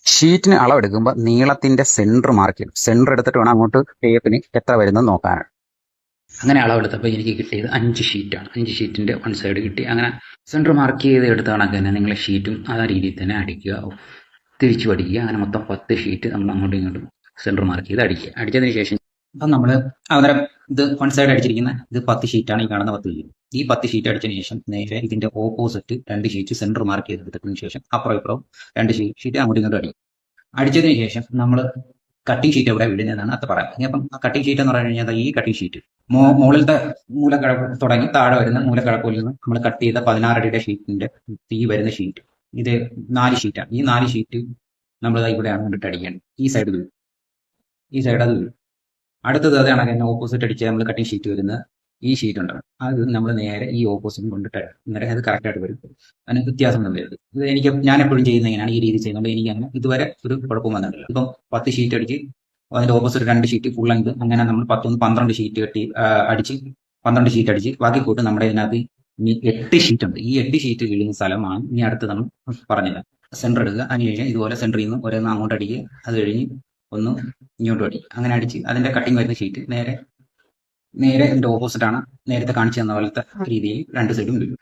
ഷീറ്റിന് അളവെടുക്കുമ്പോൾ നീളത്തിന്റെ centre mark ചെയ്യും. Centre എടുത്തിട്ട് വേണം അങ്ങോട്ട് ടേപ്പിന് എത്ര വരുന്നത് നോക്കാനാണ്. അങ്ങനെ അളവെടുത്തപ്പോൾ എനിക്ക് കിട്ടിയത് 5 ഷീറ്റാണ്. 5 ഷീറ്റിന്റെ വൺ സൈഡ് കിട്ടി. അങ്ങനെ സെന്റർ മാർക്ക് ചെയ്ത് എടുത്ത കണക്ക് തന്നെ നിങ്ങൾ ഷീറ്റും ആ രീതിയിൽ തന്നെ അടിക്കുക, തിരിച്ചു അടിക്കുക. അങ്ങനെ മൊത്തം 10 ഷീറ്റ് നമ്മൾ അങ്ങോട്ടും ഇങ്ങോട്ടും സെന്റർ മാർക്ക് ചെയ്ത് അടിക്കുക. അടിച്ചതിന് ശേഷം അപ്പം നമ്മൾ അന്നേരം ഇത് വൺ സൈഡ് അടിച്ചിരിക്കുന്ന ഇത് 10 ഷീറ്റാണ്, ഈ കാണുന്ന 10 ഷീറ്റ്. ഈ 10 ഷീറ്റ് അടിച്ചതിന് ശേഷം നേരെ ഇതിന്റെ ഓപ്പോസിറ്റ് 2 ഷീറ്റ് സെന്റർ മാർക്ക് ചെയ്തെടുത്തതിന് ശേഷം അപ്പുറം ഇപ്പുറം 2 ഷീറ്റ് അങ്ങോട്ടും ഇങ്ങോട്ടും അടിക്കും. അടിച്ചതിന് ശേഷം നമ്മൾ കട്ടിംഗ് ഷീറ്റ് എവിടെ വിടുന്നതെന്നാണ് അത് പറയാം. അപ്പം കട്ടിംഗ് ഷീറ്റ് എന്ന് പറഞ്ഞു കഴിഞ്ഞാൽ ഈ കട്ടിംഗ് ഷീറ്റ് മുകളിലത്തെ മൂലക്കിഴപ്പ് തുടങ്ങി താഴെ വരുന്ന മൂലക്കിഴപ്പിൽ നിന്ന് നമ്മൾ കട്ട് ചെയ്ത 16 അടിയുടെ ഷീറ്റിന്റെ ഈ വരുന്ന ഷീറ്റ്, ഇത് 4 ഷീറ്റാണ്. ഈ 4 ഷീറ്റ് നമ്മൾ ഇവിടെയാണ് കണ്ടിട്ട് അടിക്കേണ്ടത്. ഈ സൈഡ് വീഴും, ഈ സൈഡ് അത് വീഴും. അടുത്തത് അതാണ് തന്നെ ഓപ്പോസിറ്റ് അടിച്ച് നമ്മൾ കട്ടിംഗ് ഷീറ്റ് വരുന്ന ഈ ഷീറ്റ് ഉണ്ടാവും. അത് നമ്മൾ നേരെ ഈ ഓപ്പോസിറ്റ് കൊണ്ടിട്ട് നേരെ അത് കറക്റ്റായിട്ട് വരും. അതിന് വ്യത്യാസം ഒന്നും വരും. ഇത് ഞാൻ എപ്പോഴും ചെയ്യുന്ന ഇങ്ങനെയാണ്, ഈ രീതി ചെയ്യുന്നത്. എനിക്ക് അങ്ങനെ ഇതുവരെ ഒരു കുഴപ്പം വന്നിട്ടില്ല. ഇപ്പം 10 ഷീറ്റ് അടിച്ച് അതിന്റെ ഓപ്പോസിറ്റ് 2 ഷീറ്റ് ഫുൾ ലെങ്ത്, അങ്ങനെ നമ്മൾ 12 ഷീറ്റ് അടിച്ച് 12 ഷീറ്റ് അടിച്ച് ബാക്കി കൂട്ട് നമ്മുടെ ഇതിനകത്ത് ഇനി 8 ഷീറ്റ് ഉണ്ട്. ഈ 8 ഷീറ്റ് വീഴുന്ന സ്ഥലമാണ് ഇനി അടുത്ത് നമ്മൾ പറഞ്ഞത്. സെന്റർ എടുക്കുക, അതിനുശേഷം ഇതുപോലെ സെന്ററിൽ നിന്ന് ഓരോന്ന് അങ്ങോട്ട് അടിക്കുക, അത് കഴിഞ്ഞ് ഒന്ന് ഇങ്ങോട്ടും അടിക്കുക. അങ്ങനെ അടിച്ച് അതിന്റെ കട്ടിങ് വരുന്ന ഷീറ്റ് നേരെ ഇതിന്റെ ഓപ്പോസിറ്റ് ആണ് നേരത്തെ കാണിച്ചു തന്ന പോലത്തെ രീതിയിൽ 2 സൈഡും വീഴും.